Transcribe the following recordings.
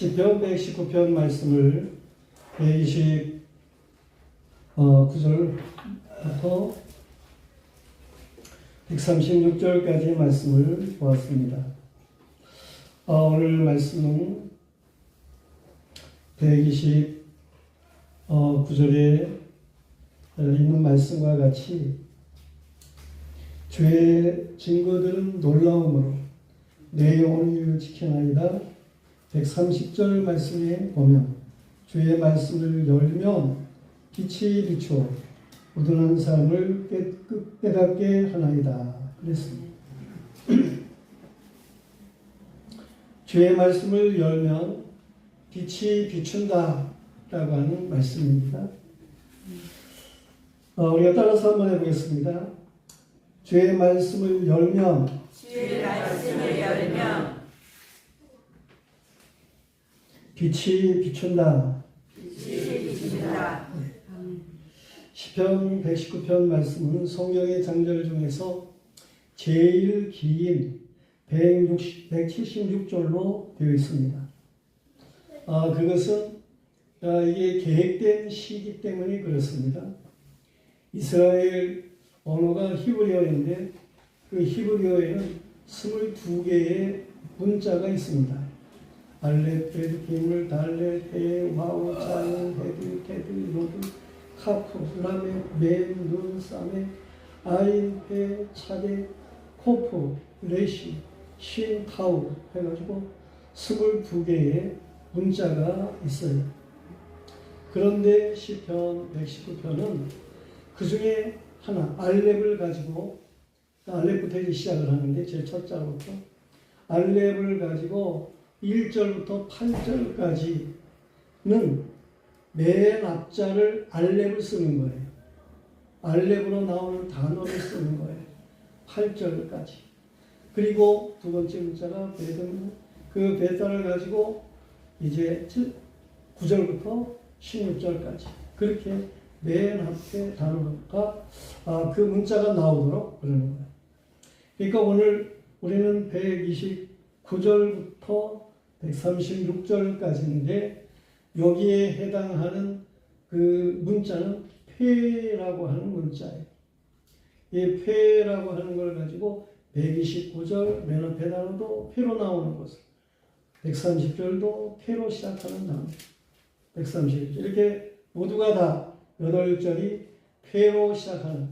시편 119편 말씀을 129절부터 136절까지 말씀을 보았습니다. 오늘 말씀은 129절에 있는 말씀과 같이 죄의 증거들은 놀라움으로 내 영혼을 지켜나이다. 130절 말씀에 보면 주의 말씀을 열면 빛이 비추어 우둔한 사람을 깨닫게 하나이다. 그랬습니다. 주의 말씀을 열면 빛이 비춘다 라고 하는 말씀입니다. 우리가 따라서 한번 해보겠습니다. 주의 말씀을 열면 빛이 비춘다. 시편 119편 말씀은 성경의 장절 중에서 제일 긴 176절로 되어 있습니다. 그것은 이게 계획된 시기 때문에 그렇습니다. 이스라엘 언어가 히브리어인데 그 히브리어에는 22개의 문자가 있습니다. 알렙, 베드, 기물, 달레, 테, 와우, 자연, 헤드, 테드, 로드, 카프, 라메, 멘, 눈, 사메, 아인, 페, 차데, 코프, 레시, 신, 타우 해가지고 22개의 문자가 있어요. 그런데 시편 119편은 그 중에 하나, 알렙을 가지고, 알렙부터 이제 시작을 하는데 제일 첫 자부터 알렙을 가지고 1절부터 8절까지는 맨 앞자를 알렙을 쓰는 거예요. 알렙으로 나오는 단어를 쓰는 거예요. 8절까지. 그리고 두 번째 문자가 베드입니다. 그 베드를 가지고 이제 9절부터 16절까지. 그렇게 맨 앞에 단어가 그 문자가 나오도록 그러는 거예요. 그러니까 오늘 우리는 129절부터 136절까지인데 여기에 해당하는 그 문자는 폐라고 하는 문자예요. 이 폐라고 하는 걸 가지고 129절 맨 앞에 단어도 폐로 나오는 것을 130절도 폐로 시작하는 단어 130절 이렇게 모두가 다 8절이 폐로 시작하는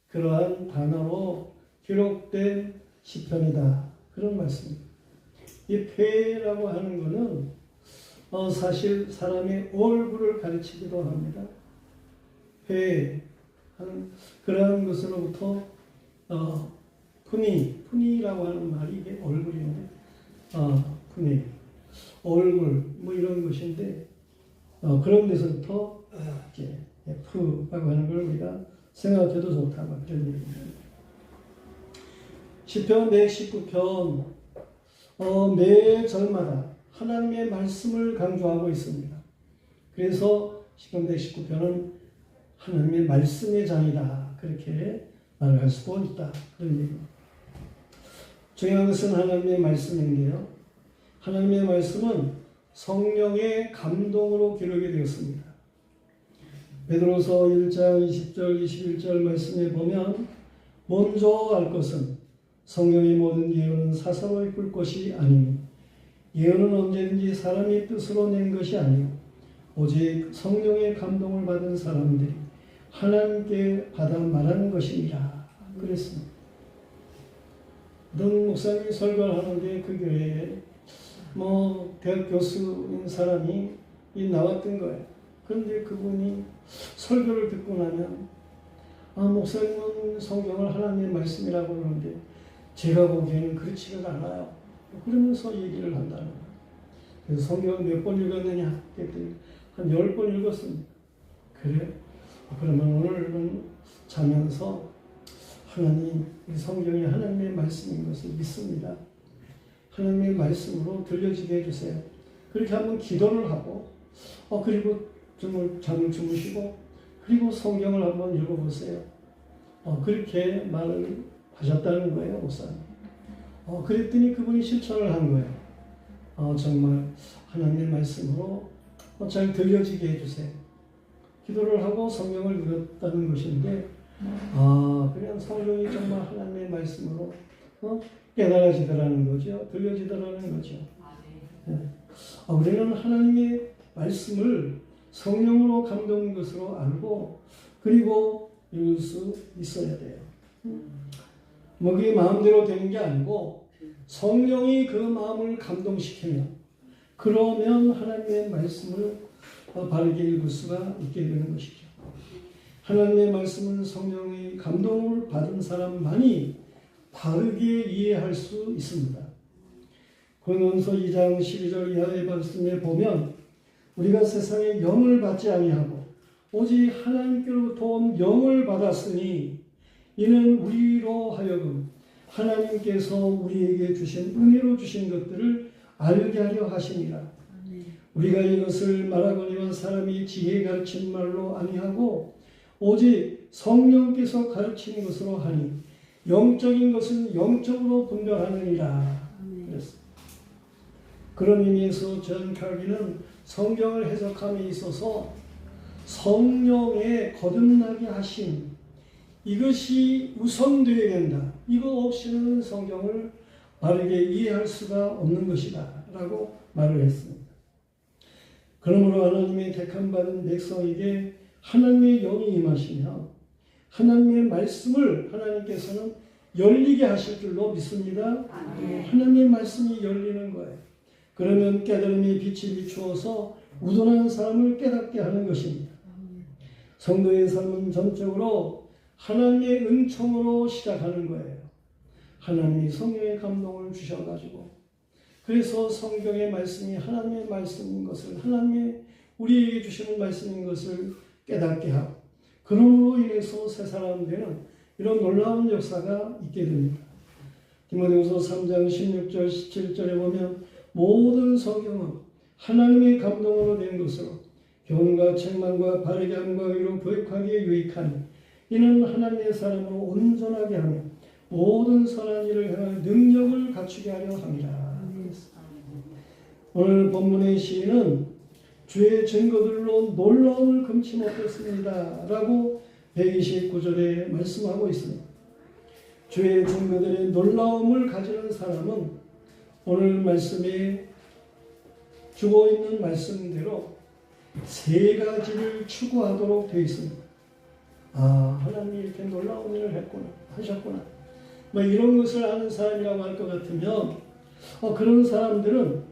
그러한 단어로 기록된 시편이다. 그런 말씀입니다. 이 폐라고 하는 것은 사실 사람의 얼굴을 가르치기도 합니다. 폐 하는 그러한 것으로부터 푸니라고 하는 말이 이게 얼굴인데 푸니 얼굴 뭐 이런 것인데 그런 데서부터 이제 F라고 하는 걸 우리가 생각해도 좋다 그런 얘기입니다. 시편 119편 매 절마다 하나님의 말씀을 강조하고 있습니다. 그래서 시편 119편은 하나님의 말씀의 장이다 그렇게 말을 할 수도 있다 그런 얘기입니다. 중요한 것은 하나님의 말씀인데요. 하나님의 말씀은 성령의 감동으로 기록이 되었습니다. 베드로서 1장 20절 21절 말씀에 보면 먼저 알 것은 성령의 모든 예언은 사사로 이끌 것이 아니니 예언은 언제든지 사람의 뜻으로 낸 것이 아니요 오직 성령의 감동을 받은 사람들이 하나님께 받아 말하는 것이니라 그랬습니다. 어떤 목사님이 설교를 하는데 그 교회에 대학 교수인 사람이 나왔던 거예요. 그런데 그분이 설교를 듣고 나면 목사님은 성경을 하나님의 말씀이라고 그러는데 제가 보기에는 그렇지가 않아요. 그러면서 얘기를 한다는 거예요. 그래서 성경을 몇 번 읽었느냐 했더니 한 10번 읽었습니다. 그래? 그러면 오늘은 자면서 하나님, 이 성경이 하나님의 말씀인 것을 믿습니다. 하나님의 말씀으로 들려지게 해주세요. 그렇게 한번 기도를 하고 그리고 잠을 주무시고 그리고 성경을 한번 읽어보세요. 그렇게 말을 하셨다는 거예요, 목사님. 그랬더니 그분이 실천을 한 거예요. 정말 하나님의 말씀으로 잘 들려지게 해주세요. 기도를 하고 성경을 읽었다는 것인데 그냥 성경이 정말 하나님의 말씀으로 깨달아지더라는 거죠. 들려지더라는 거죠. 우리는 하나님의 말씀을 성령으로 감동인 것으로 알고 그리고 읽을 수 있어야 돼요. 그게 마음대로 되는 게 아니고 성령이 그 마음을 감동시키면 그러면 하나님의 말씀을 바르게 읽을 수가 있게 되는 것이죠. 하나님의 말씀은 성령의 감동을 받은 사람만이 바르게 이해할 수 있습니다. 고린도전서 2장 12절 이하의 말씀에 보면 우리가 세상에 영을 받지 아니하고 오직 하나님께로부터 온 영을 받았으니 이는 우리로 하여금 하나님께서 우리에게 주신 은혜로 주신 것들을 알게 하려 하심이라. 우리가 이것을 말하거니와 사람이 지혜 가르친 말로 아니하고 오직 성령께서 가르친 것으로 하니 영적인 것은 영적으로 분별하느니라. 그랬습니다. 그런 의미에서 존 칼빈은 성경을 해석함에 있어서 성령의 거듭나게 하심 이것이 우선되어야 된다. 이거 없이는 성경을 바르게 이해할 수가 없는 것이다 라고 말을 했습니다. 그러므로 하나님의 택함받은 백성에게 하나님의 영이 임하시며 하나님의 말씀을 하나님께서는 열리게 하실 줄로 믿습니다. 하나님의 말씀이 열리는 거예요. 그러면 깨달음의 빛이 비추어서 우둔한 사람을 깨닫게 하는 것입니다. 성도의 삶은 전적으로 하나님의 은총으로 시작하는 거예요. 하나님이 성령의 감동을 주셔가지고 그래서 성경의 말씀이 하나님의 말씀인 것을 하나님의 우리에게 주시는 말씀인 것을 깨닫게 하고 그러므로 인해서 새 사람 되는 이런 놀라운 역사가 있게 됩니다. 디모데후서 3장 16절 17절에 보면 모든 성경은 하나님의 감동으로 된 것으로 교훈과 책망과 바르게 함과 의로 교육하기에 유익하니 이는 하나님의 사람으로 온전하게 하며 모든 선한 일을 행할 능력을 갖추게 하려 함이라. 오늘 본문의 시인은 주의 증거들로 놀라움을 금치 못했습니다 라고 129절에 말씀하고 있습니다. 주의 증거들의 놀라움을 가지는 사람은 오늘 말씀에 주고 있는 말씀대로 세 가지를 추구하도록 되어 있습니다. 하나님이 이렇게 놀라운 일을 했구나, 하셨구나. 이런 것을 아는 사람이라고 할 것 같으면 그런 사람들은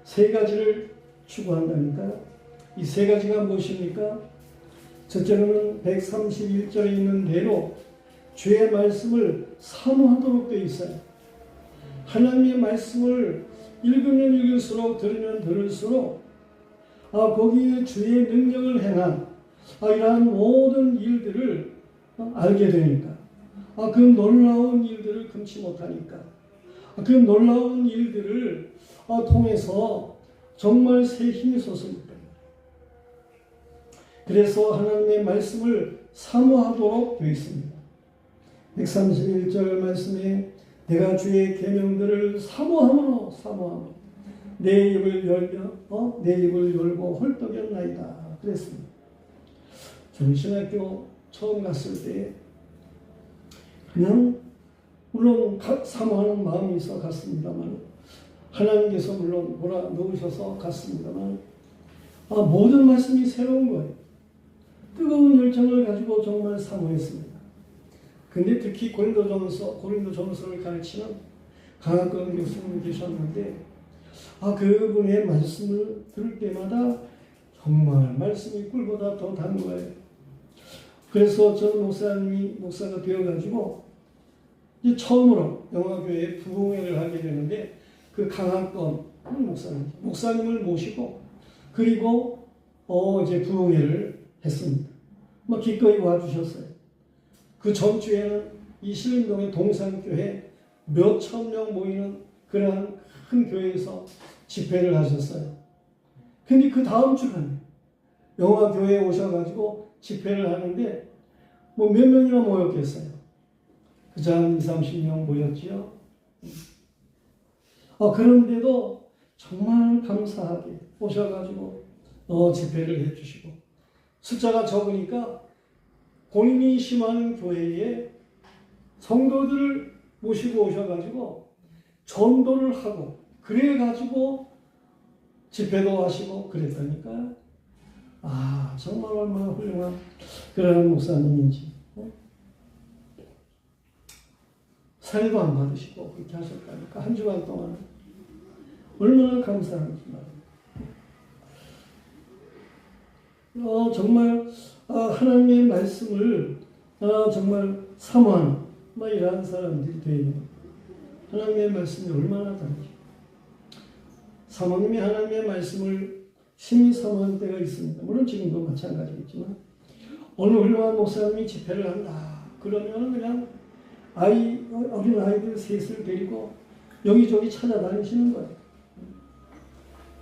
세 가지를 추구한다니까요. 이 세 가지가 무엇입니까? 첫째로는 131절에 있는 대로 주의 말씀을 사모하도록 되어 있어요. 하나님의 말씀을 읽으면 읽을수록 들으면 들을수록 거기에 주의 능력을 행한 이러한 모든 일들을 알게 되니까 그 놀라운 일들을 금치 못하니까 그 놀라운 일들을 통해서 정말 새 힘이 솟습니다. 그래서 하나님의 말씀을 사모하도록 되어 있습니다. 131절 말씀에 내가 주의 계명들을 사모함으로 내 입을 열고 헐떡였나이다 그랬습니다. 저는 신학교 처음 갔을 때 그냥 물론 사모하는 마음이 있어 갔습니다만 하나님께서 물론 몰아넣으셔서 갔습니다만 모든 말씀이 새로운 거예요. 뜨거운 열정을 가지고 정말 사모했습니다. 근데 특히 고린도전서를 가르치는 강학권 교수님 계셨는데 그분의 말씀을 들을 때마다 정말 말씀이 꿀보다 더 단 거예요. 그래서 전 목사가 되어가지고 이제 처음으로 영화교회에 부흥회를 하게 되는데 그 강학권 목사님을 모시고 그리고 이제 부흥회를 했습니다. 기꺼이 와주셨어요. 그 전주에는 이 신림동의 동산교회 몇천 명 모이는 그러한 큰 교회에서 집회를 하셨어요. 근데 그 다음 주간에 영화교회에 오셔가지고 집회를 하는데 몇 명이나 모였겠어요. 그저 한 20, 30명 모였지요. 그런데도 정말 감사하게 오셔가지고 집회를 해주시고, 숫자가 적으니까 본인이 심하는 교회에 성도들을 모시고 오셔가지고 전도를 하고, 그래가지고 집회도 하시고 그랬다니까. 정말 얼마나 훌륭한 그런 목사님인지. 사례도 안 받으시고 그렇게 하셨다니까. 한 주간 동안 얼마나 감사한지 말이에요. 정말 하나님의 말씀을 정말 사모하는 이러한 사람들이 되어요. 하나님의 말씀이 얼마나 다른지. 사모님이 하나님의 말씀을 심히 사모하는 때가 있습니다. 물론 지금도 마찬가지겠지만, 어느 훌륭한 목사님이 집회를 한다 그러면 그냥 어린 아이들 셋을 데리고 여기저기 찾아다니시는 거예요.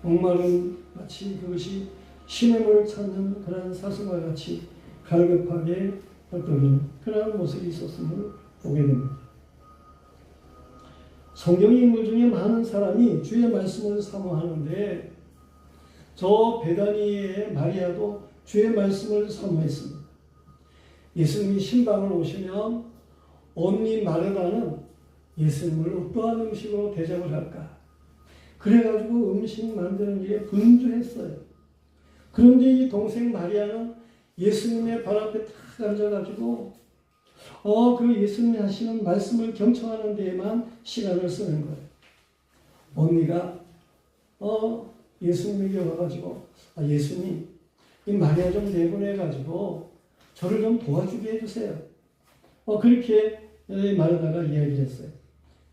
목마른 마치 그것이 신의 물을 찾는 그런 사슴과 같이 갈급하게 떨떠리는 그런 모습이 있었음을 보게 됩니다. 성경 인물 중에 많은 사람이 주의 말씀을 사모하는데, 저 베다니의 마리아도 주의 말씀을 사모했습니다. 예수님이 신방을 오시면 언니 마르다는 예수님을 어떠한 음식으로 대접을 할까? 그래가지고 음식 만드는 일에 분주했어요. 그런데 이 동생 마리아는 예수님의 발 앞에 탁 앉아가지고 그 예수님이 하시는 말씀을 경청하는 데에만 시간을 쓰는 거예요. 언니가 예수님에게 와가지고 예수님, 이 마리아 좀 내보내가지고 저를 좀 도와주게 해주세요. 그렇게 마르다가 이야기를 했어요.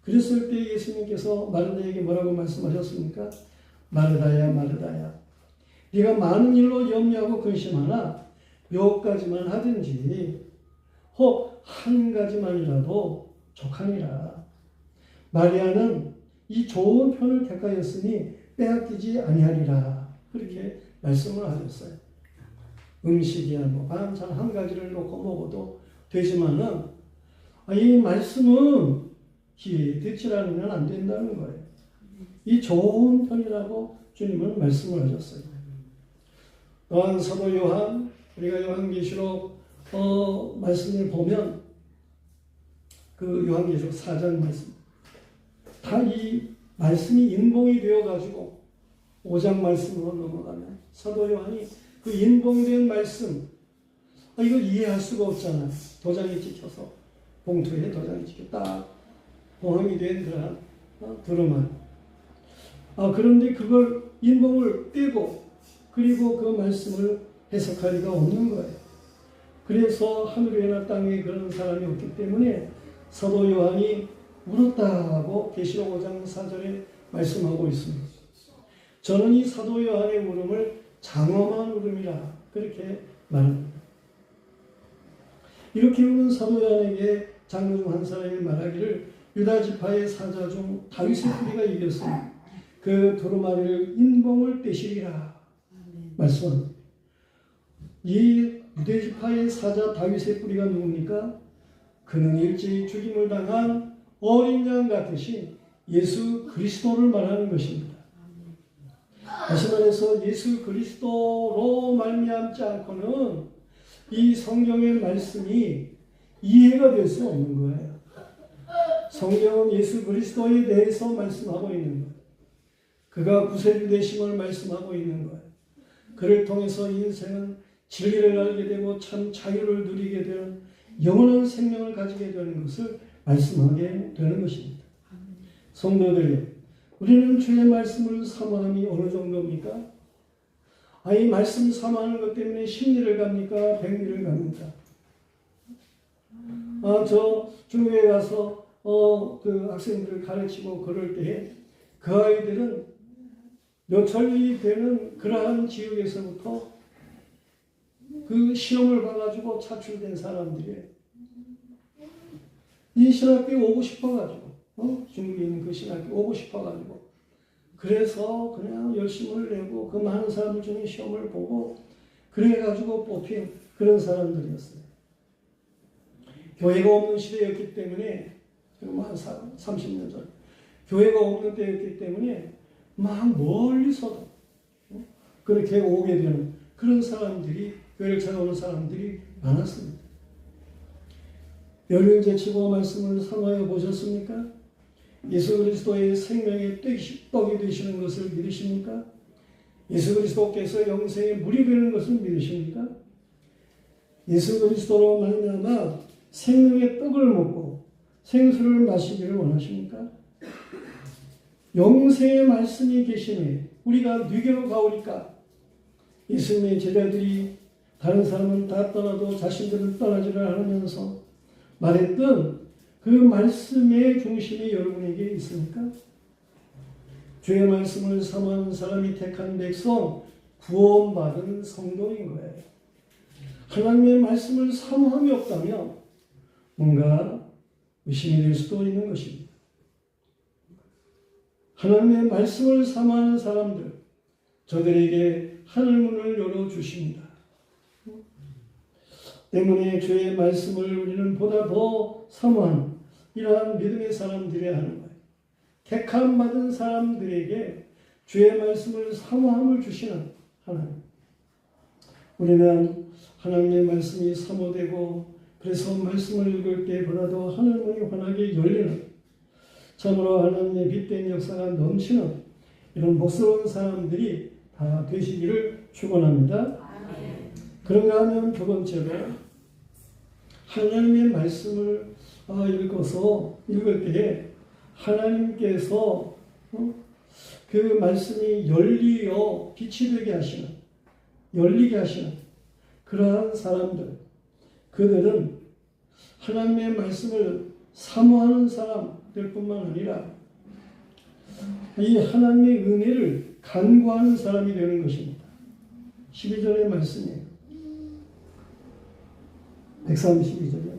그랬을 때 예수님께서 마르다에게 뭐라고 말씀하셨습니까? 마르다야, 마르다야, 네가 많은 일로 염려하고 근심하나 몇 가지만 하든지 혹 한 가지만이라도 족하니라. 마리아는 이 좋은 편을 택하였으니 빼앗기지 아니하리라. 그렇게 말씀을 하셨어요. 음식이야 반찬 한 가지를 놓고 먹어도 되지만은 이 말씀은 기회에 듣지 않으면 안 된다는 거예요. 이 좋은 편이라고 주님은 말씀을 하셨어요. 또한 사도 요한, 우리가 요한계시록 말씀을 보면 그 요한계시록 4장 말씀 다 이 말씀이 인봉이 되어가지고 5장 말씀으로 넘어가면 사도 요한이 그 인봉된 말씀 이걸 이해할 수가 없잖아요. 도장이 찍혀서 봉투에 도장이 찍혀 딱 봉함이 된 그런 두루마리. 그런데 그걸 인봉을 떼고 그리고 그 말씀을 해석할 리가 없는 거예요. 그래서 하늘에나 땅에 그런 사람이 없기 때문에 사도 요한이 울었다고 계시록 5장 4절에 말씀하고 있습니다. 저는 이 사도 요한의 울음을 장엄한 울음이라 그렇게 말합니다. 이렇게 우는 사도 요한에게 장로 중 한 사람이 말하기를 유다 지파의 사자 중 다윗의 뿌리가 이겼으니 그 두루마리를 인봉을 떼시리라 말씀합니다. 이 유다 지파의 사자 다윗의 뿌리가 누굽니까? 그는 일제히 죽임을 당한 어린 양 같으신 예수 그리스도를 말하는 것입니다. 다시 말해서 예수 그리스도로 말미암지 않고는 이 성경의 말씀이 이해가 될 수 없는 거예요. 성경은 예수 그리스도에 대해서 말씀하고 있는 거예요. 그가 구세주 되심을 말씀하고 있는 거예요. 그를 통해서 인생은 진리를 알게 되고 참 자유를 누리게 되는 영원한 생명을 가지게 되는 것을 말씀하게 되는 것입니다. 성도들, 우리는 주의 말씀을 사모함이 어느 정도입니까? 이 말씀 사모하는 것 때문에 10리를 갑니까? 100리를 갑니까? 저 중국에 가서 그 학생들을 가르치고 그럴 때에 그 아이들은 몇천리 되는 그러한 지역에서부터 그 시험을 봐가지고 차출된 사람들이 이 신학교에 오고 싶어가지고 중국에 있는 그 신학교에 오고 싶어가지고 그래서 그냥 열심을 내고 그 많은 사람들 중에 시험을 보고 그래가지고 뽑힌 그런 사람들이었어요. 교회가 없는 시대였기 때문에 지금 한 30년 전 교회가 없는 때였기 때문에 막 멀리서도 그렇게 오게 되는 그런 사람들이, 교회를 찾아오는 사람들이 많았습니다. 열흘 제치고 말씀을 사모하여 보셨습니까? 예수 그리스도의 생명의 떡이 되시는 것을 믿으십니까? 예수 그리스도께서 영생의 물이 되는 것을 믿으십니까? 예수 그리스도로 말미암아 생명의 떡을 먹고 생수를 마시기를 원하십니까? 영생의 말씀이 계시니 우리가 누구로 가오리까? 예수님의 제자들이 다른 사람은 다 떠나도 자신들은 떠나지를 않으면서 말했던 그 말씀의 중심이 여러분에게 있습니까? 주의 말씀을 사모하는 사람이 택한 백성, 구원받은 성도인 거예요. 하나님의 말씀을 사모함이 없다면 뭔가 의심이 될 수도 있는 것입니다. 하나님의 말씀을 사모하는 사람들, 저들에게 하늘문을 열어주십니다. 때문에 주의 말씀을 우리는 보다 더 사모하는 이러한 믿음의 사람들이 하는 거예요. 택함 받은 사람들에게 주의 말씀을 사모함을 주시는 하나님. 우리는 하나님의 말씀이 사모되고 그래서 말씀을 읽을 때보다도 하늘문이 환하게 열리는, 참으로 하나님의 빛된 역사가 넘치는 이런 복스러운 사람들이 다 되시기를 축원합니다. 그런가 하면 두 번째로 하나님의 말씀을 읽을 때에 하나님께서 그 말씀이 열리어 빛이 되게 하시는, 열리게 하시는 그러한 사람들, 그들은 하나님의 말씀을 사모하는 사람들 뿐만 아니라 이 하나님의 은혜를 간구하는 사람이 되는 것입니다. 12절의 말씀이에요. 132절이요.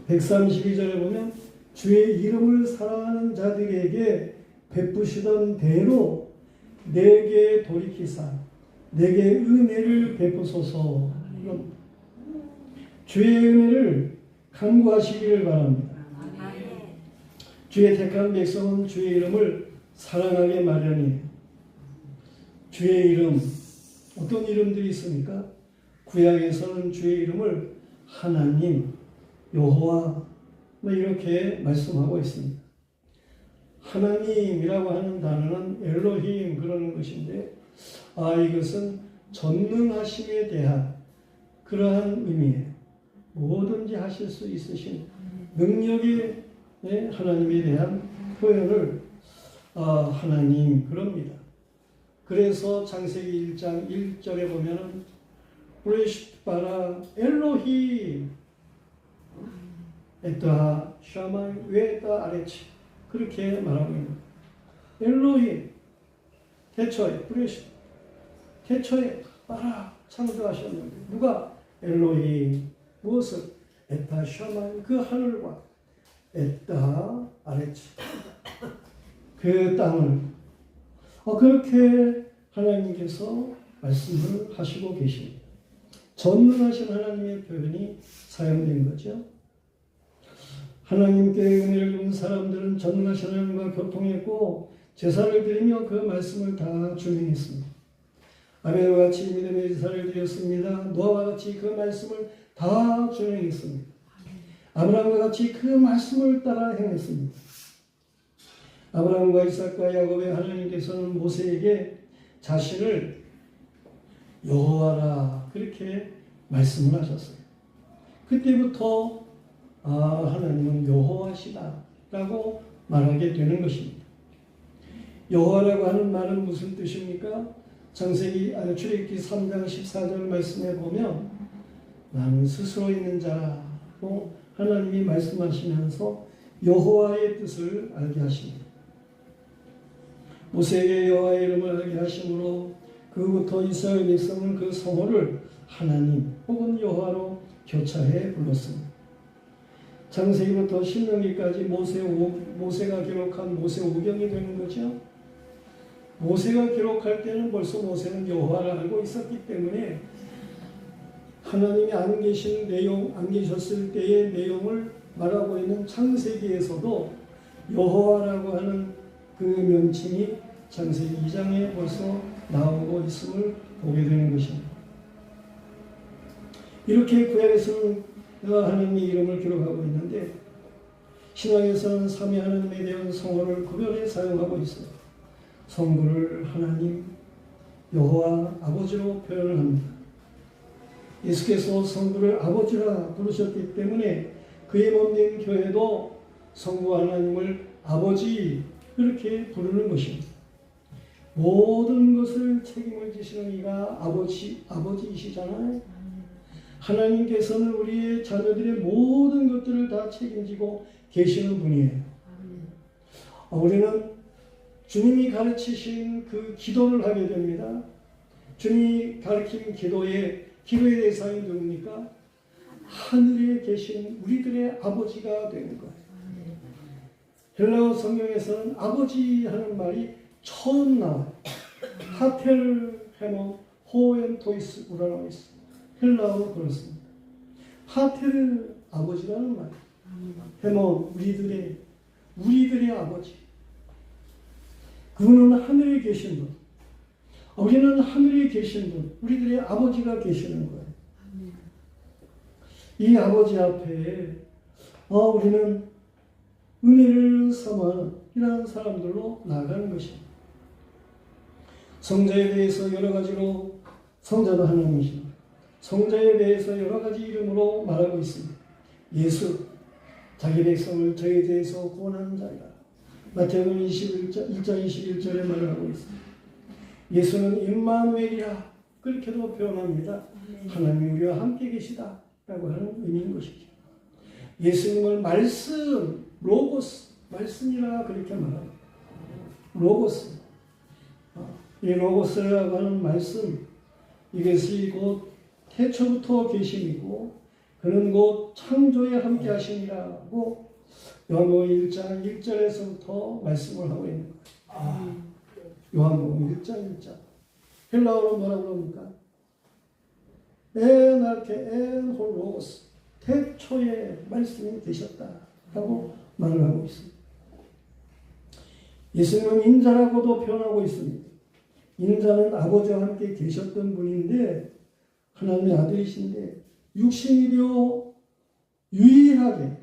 132절에 보면 주의 이름을 사랑하는 자들에게 베푸시던 대로 내게 돌이키사 내게 은혜를 베푸소서. 주의 은혜를 간구하시기를 바랍니다. 주의 택한 백성은 주의 이름을 사랑하게 마련이에요. 주의 이름, 어떤 이름들이 있습니까? 구약에서는 주의 이름을 하나님, 여호와 이렇게 말씀하고 있습니다. 하나님이라고 하는 단어는 엘로힘 그러는 것인데 이것은 전능하심에 대한 그러한 의미예요. 뭐든지 하실 수 있으신 능력의 하나님에 대한 표현을 하나님 그럽니다. 그래서 창세기 1장 1절에 보면은 브레시트 바라 엘로힘 에따 샤마이 웨따 아레치 그렇게 말하고 있는 거예요. 엘로힘 태초에 브레시트 태초에 바라 창조하셨는데 누가? 엘로힘 무엇을? 에따 샤마이 그 하늘과 에따 아레치 그 땅을 그렇게 하나님께서 말씀을 하시고 계십니다. 전능하신 하나님의 표현이 사용된 거죠. 하나님께 은혜를 준 사람들은 전능하신 하나님과 교통했고 제사를 드리며 그 말씀을 다 준행했습니다. 아벨과 같이 믿음의 제사를 드렸습니다. 노아와 같이 그 말씀을 다 준행했습니다. 아브라함과 같이 그 말씀을 따라 행했습니다. 아브라함과 이삭과 야곱의 하나님께서는 모세에게 자신을 여호와라 그렇게 말씀을 하셨어요. 그때부터 하나님은 여호와시다 라고 말하게 되는 것입니다. 여호와라고 하는 말은 무슨 뜻입니까? 출애굽기 3장 14절 말씀에 보면 나는 스스로 있는 자라고 하나님이 말씀하시면서 여호와의 뜻을 알게 하십니다. 모세에게 여호와의 이름을 알게 하심으로 그부터 이스라엘 백성은 그 성호를 하나님 혹은 여호와로 교차해 불렀습니다. 창세기부터 신명기까지 모세가 기록한 모세오경이 되는 거죠. 모세가 기록할 때는 벌써 모세는 여호와를 알고 있었기 때문에 하나님이 안 계셨을 때의 내용을 말하고 있는 창세기에서도 여호와라고 하는 그 명칭이 창세기 2장에 벌써 나오고 있음을 보게 되는 것입니다. 이렇게 구약에서는 하나님의 이름을 기록하고 있는데 신약에서는 삼위 하나님에 대한 성호를 구별해 사용하고 있어요. 성부를 하나님, 여호와 아버지로 표현을 합니다. 예수께서 성부를 아버지라 부르셨기 때문에 그의 몸된 교회도 성부 하나님을 아버지 그렇게 부르는 것입니다. 모든 것을 책임을 지시는 이가 아버지이시잖아요. 하나님께서는 우리의 자녀들의 모든 것들을 다 책임지고 계시는 분이에요. 우리는 주님이 가르치신 그 기도를 하게 됩니다. 주님이 가르친 기도의 대상이 누굽니까? 하늘에 계신 우리들의 아버지가 되는 거예요. 헬라어 성경에서는 아버지 하는 말이 처음 나와요. 파텔 헤모 호엔 토이스 우라라고 있어요. 헬라어로 그렇습니다. 파텔 아버지라는 말. 헤모 우리들의 아버지. 그분은 하늘에 계신 분. 우리는 하늘에 계신 분, 우리들의 아버지가 계시는 거예요. 이 아버지 앞에 우리는 은혜를 삼아 이러한 사람들로 나아가는 것입니다. 성자에 대해서 여러 가지로 성자도 하나님이십니다. 성자에 대해서 여러 가지 이름으로 말하고 있습니다. 예수, 자기 백성을 저에 대해서 구원하는 자이다. 마태복음 1장 21절에 말을 하고 있습니다. 예수는 임마누엘이라 그렇게도 표현합니다. 하나님이 우리와 함께 계시다 라고 하는 의미인 것이죠. 예수님을 말씀, 로고스, 말씀이라 그렇게 말합니다. 로고스. 이 로고스라고 하는 말씀, 이것이 곧 태초부터 계심이고 그는 곧 창조에 함께 하심이라고 요한복음 1장 1절에서부터 말씀을 하고 있는 거예요. 요한복음 1장 1절. 헬라어로 뭐라고 합니까? 엔 홀로고스. 태초에 말씀이 되셨다라고 말을 하고 있습니다. 예수님은 인자라고도 표현하고 있습니다. 인자는 아버지와 함께 계셨던 분인데 하나님의 아들이신데 육신이되어 유일하게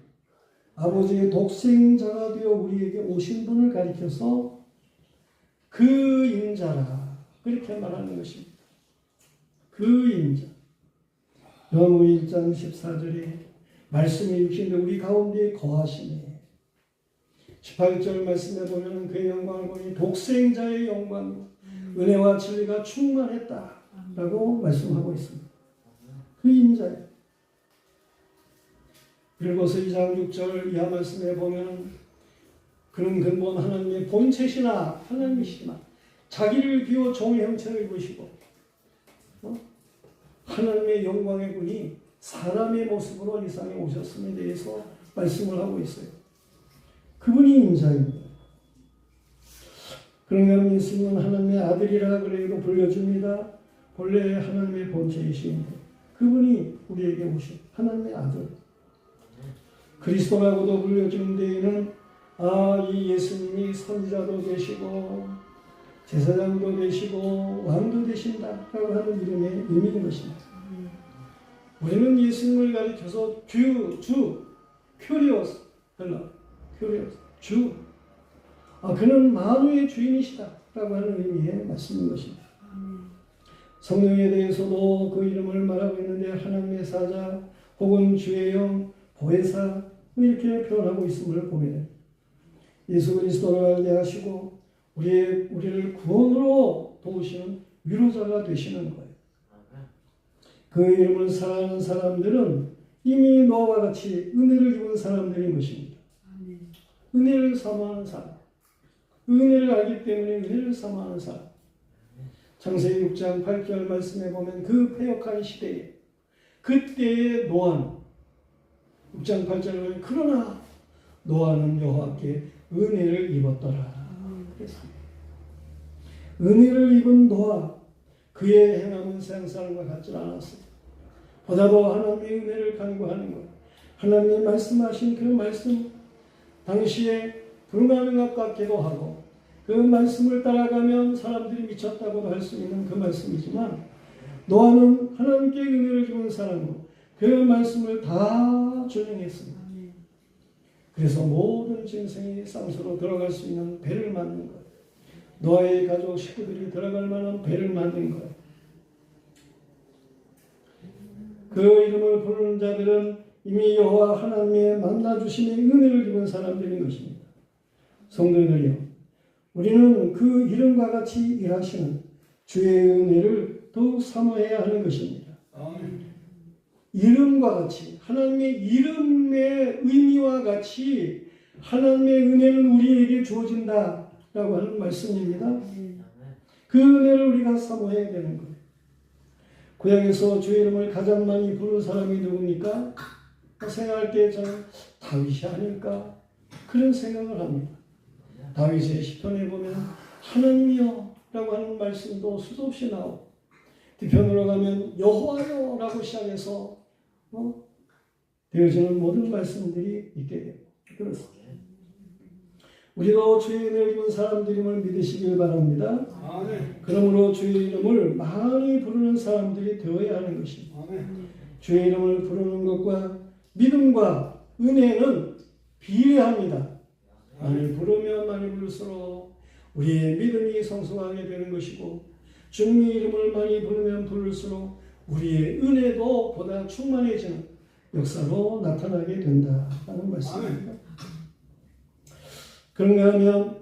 아버지의 독생자가 되어 우리에게 오신 분을 가리켜서 그 인자라 그렇게 말하는 것입니다. 그 인자. 요한복음 1장 14절에 말씀이 육신되 우리 가운데 거하시네. 18절 말씀에 보면 그의 영광을 보니 독생자의 영광, 은혜와 진리가 충만했다라고 말씀하고 있습니다. 그 인자예요. 빌고서 2장 6절 이하 말씀에 보면 그는 근본 하나님의 본체시나 하나님이시나 자기를 비워 종의 형체를 입으시고 하나님의 영광의 분이 사람의 모습으로 이 세상에 오셨음에 대해서 말씀을 하고 있어요. 그분이 인자입니다. 그러면 예수님은 하나님의 아들이라 그래도 불려줍니다. 본래 하나님의 본체이신데 그분이 우리에게 오신 하나님의 아들. 그리스도라고도 불려주는 데에는 이 예수님이 선지자도 되시고 제사장도 되시고 왕도 되신다라고 하는 이름의 의미인 것입니다. 우리는 예수님을 가리켜서 큐리오스, 큐리오스, 주. 그는 만유의 주인이시다라고 하는 의미의 말씀인 것입니다. 성령에 대해서도 그 이름을 말하고 있는데 하나님의 사자 혹은 주의 영, 보혜사 이렇게 표현하고 있음을 보게 됩니다. 예수 그리스도를 알게 하시고 우리를 구원으로 도우시는 위로자가 되시는 거예요. 그 이름을 사랑하는 사람들은 이미 노아와 같이 은혜를 입은 사람들인 것입니다. 은혜를 사모하는 사람. 은혜를 알기 때문에 은혜를 사모하는 사람. 창세기 6장 8절 말씀에 보면 그 패역한 시대에 그때의 노아는 6장 8절에 보면 그러나 노아는 여호와께 은혜를 입었더라. 그랬습니다. 은혜를 입은 노아 그의 행함은 세상 사람과 같지 않았습니다. 보다도 하나님의 은혜를 간구하는 것. 하나님이 말씀하신 그 말씀 당시에 불가능한 것 같기도 하고 그 말씀을 따라가면 사람들이 미쳤다고 할 수 있는 그 말씀이지만 노아는 하나님께 은혜를 주는 사람으로 그 말씀을 다 준행했습니다. 그래서 모든 짐승이 쌍수로 들어갈 수 있는 배를 만든 거예요. 노아의 가족 식구들이 들어갈 만한 배를 만든 거예요. 그 이름을 부르는 자들은 이미 여호와 하나님의 만나주심의 은혜를 입은 사람들인 것입니다. 성도들이여, 우리는 그 이름과 같이 일하시는 주의 은혜를 더욱 사모해야 하는 것입니다. 이름과 같이, 하나님의 이름의 의미와 같이 하나님의 은혜는 우리에게 주어진다라고 하는 말씀입니다. 그 은혜를 우리가 사모해야 되는 거예요. 구약에서 주의 이름을 가장 많이 부른 사람이 누굽니까? 생각할 때 저는 다윗이 아닐까? 그런 생각을 합니다. 다윗의 시편에 보면 하나님이여 라고 하는 말씀도 수도 없이 나오고, 뒤편으로 가면 여호와여 라고 시작해서 되어지는 모든 말씀들이 있게 되고 그렇습니다. 우리도 주의 은혜를 입은 사람들임을 믿으시길 바랍니다. 그러므로 주의 이름을 많이 부르는 사람들이 되어야 하는 것입니다. 주의 이름을 부르는 것과 믿음과 은혜는 비례합니다. 많이 부르면 많이 부를수록 우리의 믿음이 성숙하게 되는 것이고, 주님의 이름을 많이 부르면 부를수록 우리의 은혜도 보다 충만해지는 역사로 나타나게 된다는 말씀입니다. 그런가 하면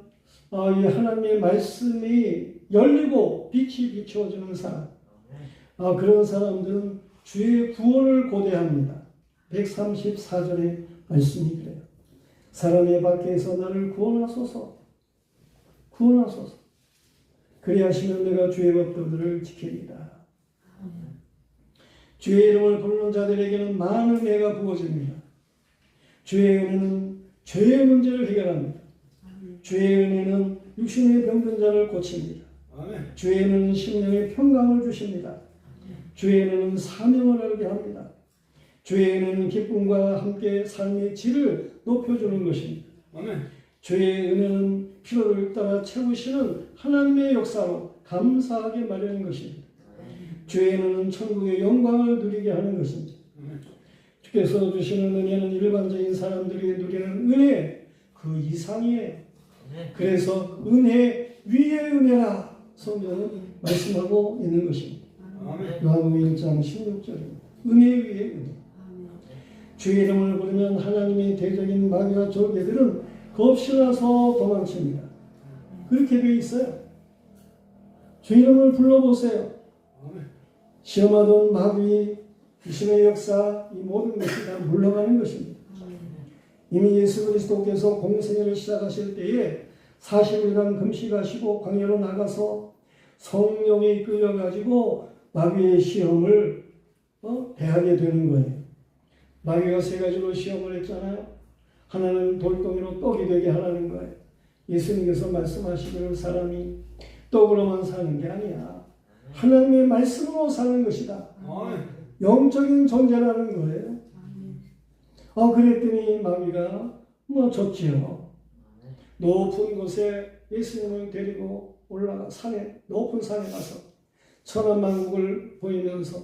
이 하나님의 말씀이 열리고 빛이 비추어지는 사람, 그런 사람들은 주의 구원을 고대합니다. 134절의 말씀이 그래요. 사람의 밖에서 나를 구원하소서, 구원하소서. 그리하시면 내가 주의 법도들을 지키리다. 주의 이름을 부르는 자들에게는 많은 은혜가 부어집니다. 주의 은혜는 죄의 문제를 해결합니다. 주의 은혜는 육신의 병든 자를 고칩니다. 주의 은혜는 심령의 평강을 주십니다. 주의 은혜는 사명을 알게 합니다. 주의 은혜는 기쁨과 함께 삶의 질을 높여주는 것입니다. 주의 은혜는 필요를 따라 채우시는 하나님의 역사로 감사하게 마련인 것입니다. 주의 은혜는 천국의 영광을 누리게 하는 것입니다. 주께서 주시는 은혜는 일반적인 사람들이 누리는 은혜 그 이상이에요. 그래서 은혜 위에 은혜라 성경은 말씀하고 있는 것입니다. 요한복음 1장 16절입니다. 은혜 위에 은혜. 주의 이름을 부르면 하나님의 대적인 마귀와 졸개들은 겁시나서 도망칩니다. 그렇게 되어 있어요. 주 이름을 불러보세요. 시험하던 마귀, 귀신의 역사, 이 모든 것이 다 물러가는 것입니다. 이미 예수 그리스도께서 공생애를 시작하실 때에 40일간 금식하시고 광야로 나가서 성령에 이끌려가지고 마귀의 시험을 대하게 되는 거예요. 마귀가 세 가지로 시험을 했잖아요. 하나는 돌덩이로 떡이 되게 하라는 거예요. 예수님께서 말씀하시기를 사람이 떡으로만 사는 게 아니야. 하나님의 말씀으로 사는 것이다. 영적인 존재라는 거예요. 그랬더니 마귀가 졌지요. 높은 곳에 예수님을 데리고 올라가 산에, 높은 산에 가서 천하만국을 보이면서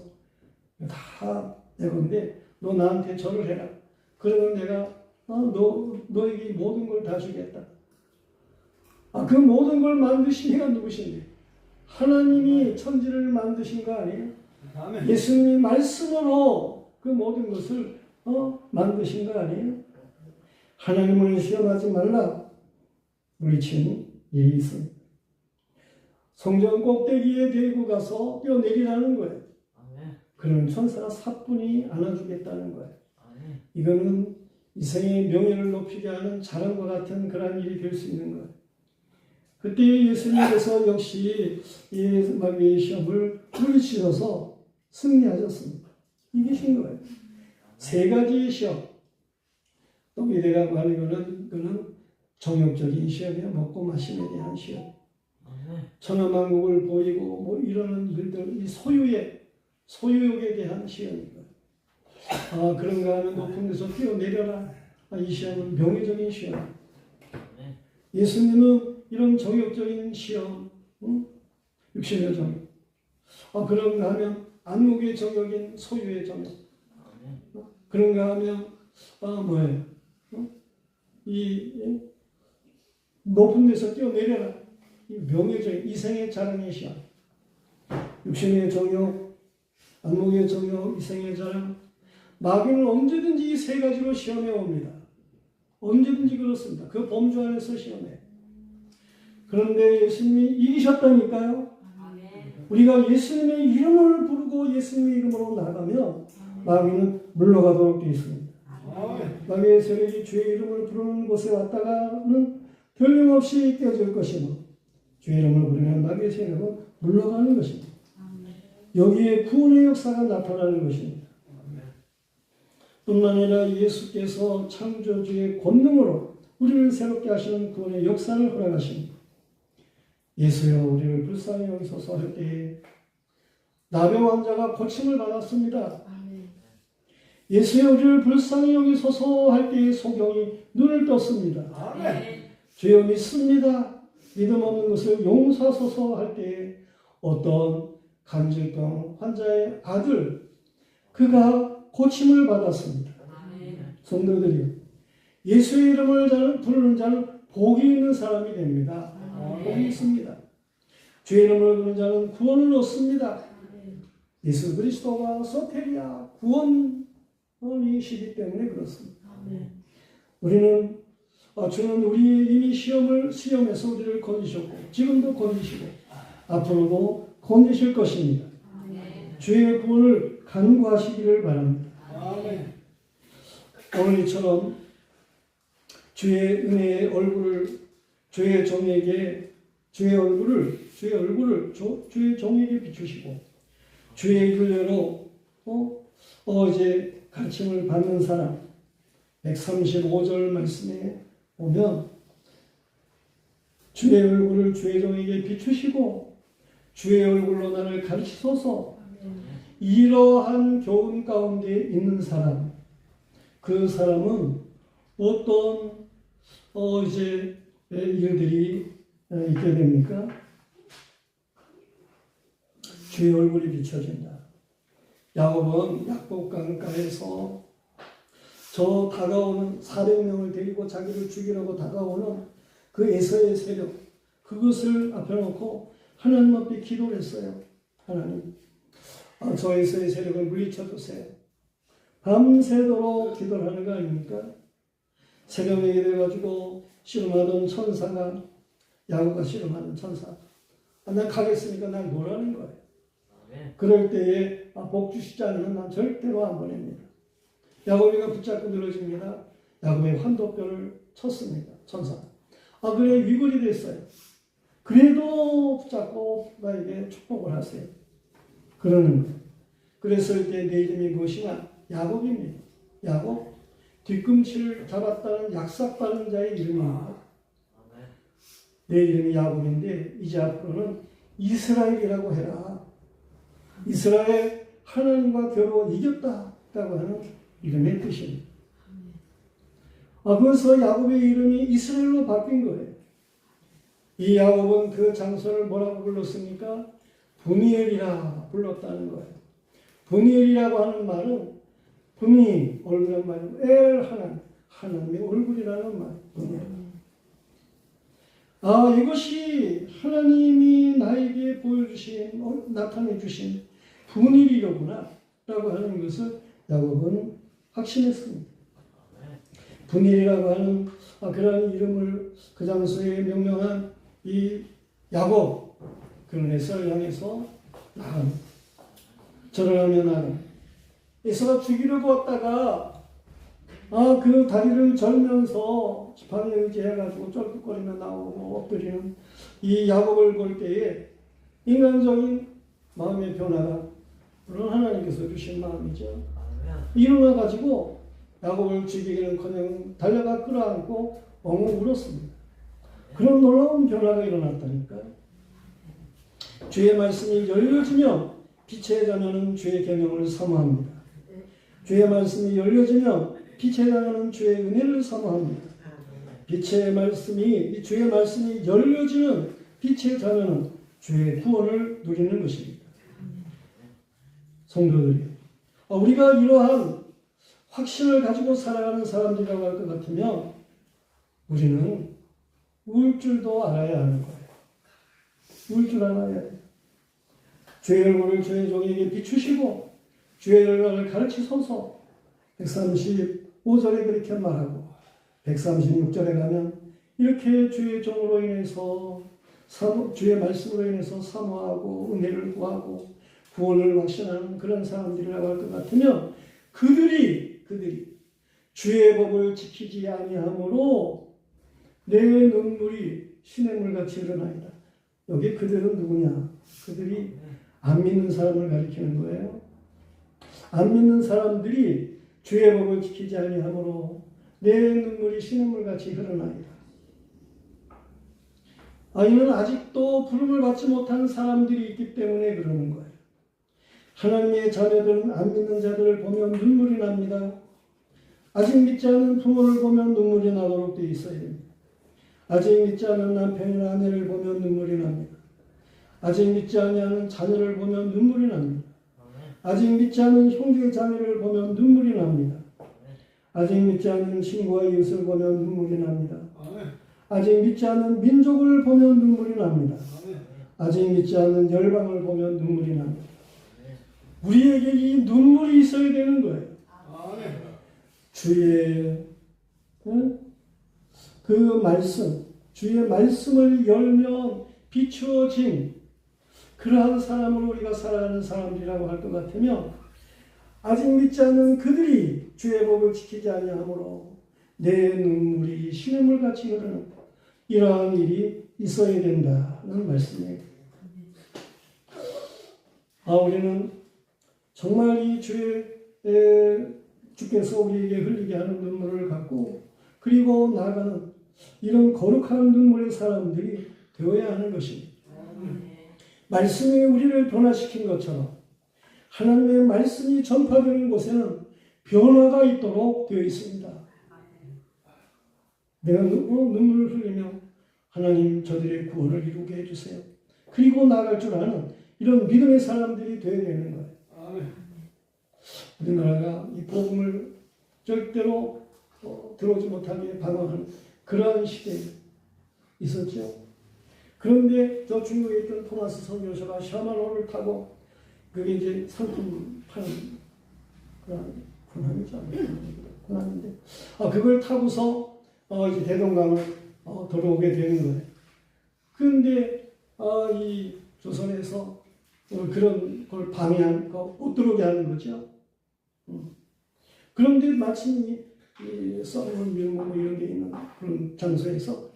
다 내 건데 너 나한테 절을 해라. 그러면 내가 너에게 모든 걸 다 주겠다. 그 모든 걸 만드신 이가 누구신데? 하나님이 천지를 만드신 거 아니에요? 예수님이 말씀으로 그 모든 것을 만드신 거 아니에요? 하나님을 시험하지 말라 물리친 일이 있습니다. 성전 꼭대기에 데리고 가서 뛰어내리라는 거예요. 그런 천사가 사뿐히 안아주겠다는 거예요. 이거는 이생의 명예를 높이게 하는 자랑과 같은 그런 일이 될 수 있는 거예요. 그때 예수님께서 역시 이 마귀의 시험을 물리치셔서 승리하셨습니다. 이기신 거예요. 세 가지의 시험. 떡이 되라고 하는 거는 정욕적인 시험이야. 먹고 마심에 대한 시험. 천하만국을 보이고 이러는 일들, 이 소유욕에 대한 시험이고. 그런가 하면 높은 데서 뛰어내려라. 이 시험은 명예적인 시험. 예수님은 이런 정욕적인 시험, 육신의 정욕. 그런가 하면 안목의 정욕인 소유의 정욕. 그런가 하면 뭐예요? 이 높은 데서 뛰어내려라. 이 명예적인 이생의 자랑의 시험. 육신의 정욕, 안목의 정욕, 이생의 자랑. 마귀는 언제든지 이 세 가지로 시험해 옵니다. 언제든지 그렇습니다. 그 범주 안에서 시험해. 그런데 예수님이 이기셨다니까요. 우리가 예수님의 이름을 부르고 예수님의 이름으로 나가면 마귀는 물러가도록 되어 있습니다. 마귀의 세력이 주의 이름을 부르는 곳에 왔다가는 변림없이 깨질 것이고 주의 이름을 부르면 마귀의 세력은 물러가는 것입니다. 여기에 구원의 역사가 나타나는 것입니다. 뿐만 아니라 예수께서 창조주의 권능으로 우리를 새롭게 하시는 구원의 역사를 허락하십니다. 예수여 우리를 불쌍히 여기소서 할 때에 나병 환자가 고침을 받았습니다. 예수여 우리를 불쌍히 여기소서 할 때에 소경이 눈을 떴습니다. 주여 믿습니다. 믿음 없는 것을 용서하소서 할 때에 어떤 간질병 환자의 아들 그가 고침을 받았습니다. 성도들이요, 예수의 이름을 부르는 자는 복이 있는 사람이 됩니다. 복이 있습니다. 주의 이름을 부르는 자는 구원을 얻습니다. 예수 그리스도가 소테리아 구원이시기 때문에 그렇습니다. 우리는 주는 우리 이미 시험에서 우리를 건지셨고 지금도 건지시고 앞으로도 건지실 것입니다. 주의 구원을 간구하시기를 바랍니다. 오늘 이처럼 주의 은혜의 얼굴을 주의 종에게 주의 종에게 비추시고 주의 윤례로 이제 가르침을 받는 사람 135절 말씀에 보면 주의 얼굴을 주의 종에게 비추시고 주의 얼굴로 나를 가르치소서. 이러한 교훈 가운데 있는 사람, 그 사람은 어떤 이제 일들이 있게 됩니까? 주의 얼굴이 비춰진다. 야곱은 약복 강가에서 저 다가오는 400명을 데리고 자기를 죽이려고 다가오는 그 에서의 세력, 그것을 앞에 놓고 하나님 앞에 기도를 했어요. 하나님, 저 에서의 세력을 물리쳐 주세요. 밤새도록 기도를 하는 거 아닙니까? 새벽에 돼가지고 씨름하던 천사가, 야곱과 씨름하는 천사, 난 가겠으니까 난 노라는 거예요. 그럴 때에 복 주시지 않으면 난 절대로 안 보냅니다. 야곱이가 붙잡고 늘어집니다. 야곱의 환도뼈를 쳤습니다. 천사. 그래 위골이 됐어요. 그래도 붙잡고 나에게 축복을 하세요. 그러는 거예요. 그랬을 때 내 이름이 무엇이냐? 야곱입니다. 야곱, 뒤꿈치를 잡았다는 약삭받은 자의 이름입니다. 내 이름이 야곱인데 이제 앞으로는 이스라엘이라고 해라. 이스라엘, 하나님과 겨루어 이겼다라고 하는 이름의 뜻입니다. 그래서 야곱의 이름이 이스라엘로 바뀐 거예요. 이 야곱은 그 장소를 뭐라고 불렀습니까? 브니엘이라 불렀다는 거예요. 브니엘이라고 하는 말은 분이 얼굴이라는 말이고 하나님의 얼굴이라는 말. 이것이 하나님이 나에게 보여주신, 나타내 주신 분일이로구나 라고 하는 것을 야곱은 확신했습니다. 분일이라고 하는 그런 이름을 그 장소에 명명한 이 야곱, 그런 에서를 향해서 나갑니다. 절을 하며 나갑니다. 에서가 죽이려고 왔다가 그 다리를 절면서 지팡이 의지해가지고 쩔뚝거리며 나오고 엎드리는 이 야곱을 볼 때에 인간적인 마음의 변화가, 물론 하나님께서 주신 마음이죠, 일어나가지고 야곱을 죽이기는커녕 달려가 끌어안고 엉엉 울었습니다. 그런 놀라운 변화가 일어났다니까요. 주의 말씀이 열려지면 빛의 자녀는 주의 계명을 사모합니다. 주의 말씀이 열려지면 빛의 자녀는 주의 은혜를 사모합니다. 빛의 말씀이, 이 주의 말씀이 열려지는 빛의 자녀는 주의 구원을 누리는 것입니다. 성도들이 우리가 이러한 확신을 가지고 살아가는 사람들이라고 할 것 같으면 우리는 울 줄도 알아야 하는 거예요. 울 줄 알아야 해요. 주의 얼굴을 주의 종에게 비추시고 주의 열강을 가르치소서. 135절에 그렇게 말하고 136절에 가면 이렇게 주의 종으로 인해서 주의 말씀으로 인해서 사모하고 은혜를 구하고 구원을 확신하는 그런 사람들이라고 할 것 같으면 그들이 주의 법을 지키지 아니함으로 내 눈물이 시냇물같이 흐르나이다. 여기 그들은 누구냐? 그들이 안 믿는 사람을 가리키는 거예요. 안 믿는 사람들이 주의 법을 지키지 아니함으로 내 눈물이 시냇물같이 흐르나이다. 이는 아직도 부름을 받지 못한 사람들이 있기 때문에 그러는 거예요. 하나님의 자녀들은 안 믿는 자들을 보면 눈물이 납니다. 아직 믿지 않는 부모를 보면 눈물이 나도록 되어 있어야 됩니다. 아직 믿지 않는 남편이나 아내를 보면 눈물이 납니다. 아직 믿지 않는 자녀를 보면 눈물이 납니다. 아직 믿지 않는 형제 자매를 보면 눈물이 납니다. 아직 믿지 않는 친구와 이웃을 보면 눈물이 납니다. 아직 믿지 않는 민족을 보면 눈물이 납니다. 아직 믿지 않는 열방을 보면 눈물이 납니다. 우리에게 이 눈물이 있어야 되는 거예요. 주의 그 말씀, 주의 말씀을 열면 비추어진 그러한 사람으로 우리가 살아가는 사람들이라고 할 것 같으면 아직 믿지 않는 그들이 주의 법을 지키지 아니하므로 내 눈물이 시냇물같이 흐르는 이러한 일이 있어야 된다는 말씀이에요. 우리는 정말 이 주께서 우리에게 흘리게 하는 눈물을 갖고 그리고 나아가는 이런 거룩한 눈물의 사람들이 되어야 하는 것입니다. 말씀이 우리를 변화시킨 것처럼 하나님의 말씀이 전파되는 곳에는 변화가 있도록 되어 있습니다. 내가 눈물을 흘리며 하나님 저들의 구원을 이루게 해주세요. 그리고 나아갈 줄 아는 이런 믿음의 사람들이 되어야 되는 거예요. 우리나라가 이 복음을 절대로 들어오지 못하게 방황하는 그러한 시대에 있었죠. 그런데 저 중국에 있던 토마스 선교사가 샤말호를 타고 그게 이제 상품 파는 그런 군함이죠. 군함인데 그걸 타고서 이제 대동강을 들어오게 되는 거예요. 그런데 이 조선에서 그런 걸 방해한 못 들어오게 하는 거죠. 그런데 마침 이 썰물 밀목 이런 게 있는 그런 장소에서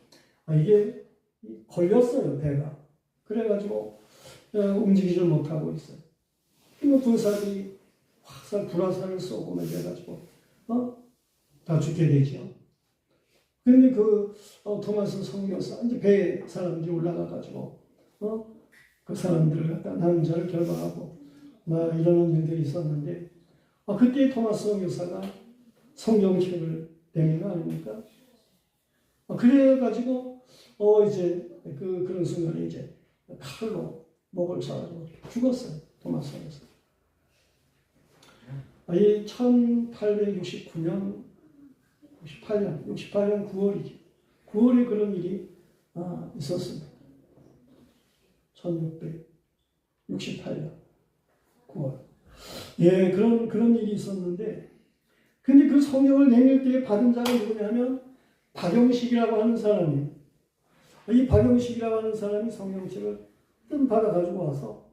이게 걸렸어요, 배가. 그래가지고 움직이질 못하고 있어요. 군사들이 불화살을 쏘고 이래가지고 다 죽게 되죠. 그런데 토마스 선교사 이제 배에 사람들이 올라가가지고 그 사람들을 갖다 남자를 결박하고 막 이러는 일들이 있었는데 그때 토마스 선교사가 성경책을 내민 거 아닙니까? 그래가지고 이제 그런 순간에 이제 칼로 목을 쏴가지고 죽었어요. 토마스 선교사. 이 1868년 9월이지. 9월에 그런 일이 있었습니다. 1668년 9월. 예, 그런 일이 있었는데, 근데 그 성경을 내밀 때 받은 자가 누구냐면 박영식이라고 하는 사람이에요. 이 박영식이라고 하는 사람이 성경책을 받아가지고 와서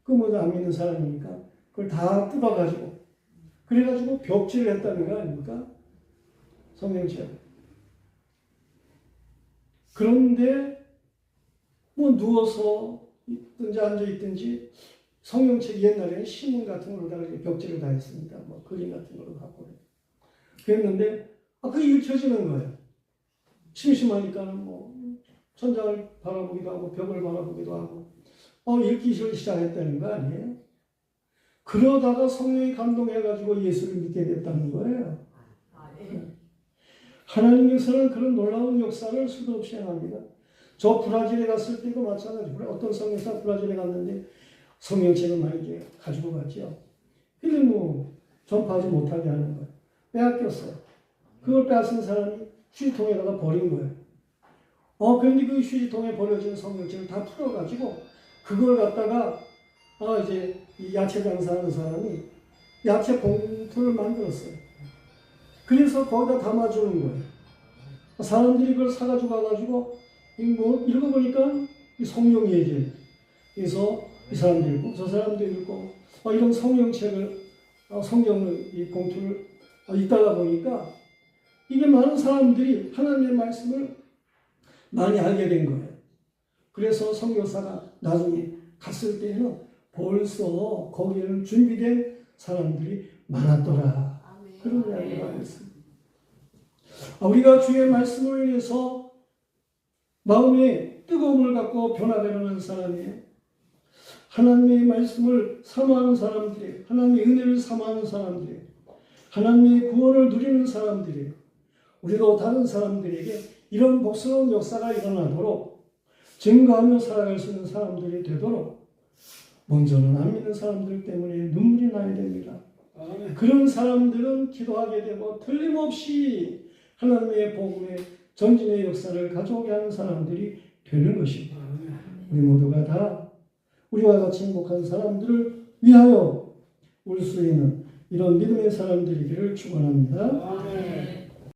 안 믿는 사람이니까 그걸 다 뜯어가지고 그래가지고 벽지를 했다는 거 아닙니까? 성경책. 그런데 누워서 있든지 앉아있든지 성경책 옛날에는 신문 같은 걸로다가 벽지를 다 했습니다. 그림 같은 걸로 갖고. 그랬는데, 그게 읽혀지는 거예요. 심심하니까는 천장을 바라보기도 하고, 벽을 바라보기도 하고, 읽기 시작했다는 거 아니에요? 그러다가 성령이 감동해가지고 예수를 믿게 됐다는 거예요. 하나님께서는 그런 놀라운 역사를 수도 없이 행합니다. 저 브라질에 갔을 때도 마찬가지고 어떤 성경사 브라질에 갔는데 성경책을 많이 이제 가지고 갔죠. 근데 뭐 전파하지 못하게 하는 거예요. 빼앗겼어요. 그걸 빼앗은 사람이 휴지통에다가 버린 거예요. 그런데 그 휴지통에 버려진 성경책을 다 풀어가지고 그걸 갖다가 이제 이 야채 장사하는 사람이 야채 봉투를 만들었어요. 그래서 거기다 담아주는 거예요. 사람들이 그걸 사가지고 가가지고 뭐 읽어보니까 이 성경 얘기. 그래서 이 사람도 읽고 저 사람도 읽고 이런 성경책을 성경을 이 봉투를 읽다가 보니까 이게 많은 사람들이 하나님의 말씀을 많이 알게 된 거예요. 그래서 선교사가 나중에 갔을 때는 벌써 거기에는 준비된 사람들이 많았더라. 그런 이야기를 하고 있습니다. 우리가 주의 말씀을 위해서 마음에 뜨거움을 갖고 변화되는 사람이에요. 하나님의 말씀을 사모하는 사람들이에요. 하나님의 은혜를 사모하는 사람들이에요. 하나님의 구원을 누리는 사람들이에요. 우리도 다른 사람들에게 이런 복스러운 역사가 일어나도록 증거하며 살아갈 수 있는 사람들이 되도록 먼저는 안 믿는 사람들 때문에 눈물이 나야 됩니다. 그런 사람들은 기도하게 되고 틀림없이 하나님의 복음의 전진의 역사를 가져오게 하는 사람들이 되는 것입니다. 우리 모두가 다 우리와 같이 행복한 사람들을 위하여 울 수 있는 이런 믿음의 사람들이기를 축원합니다.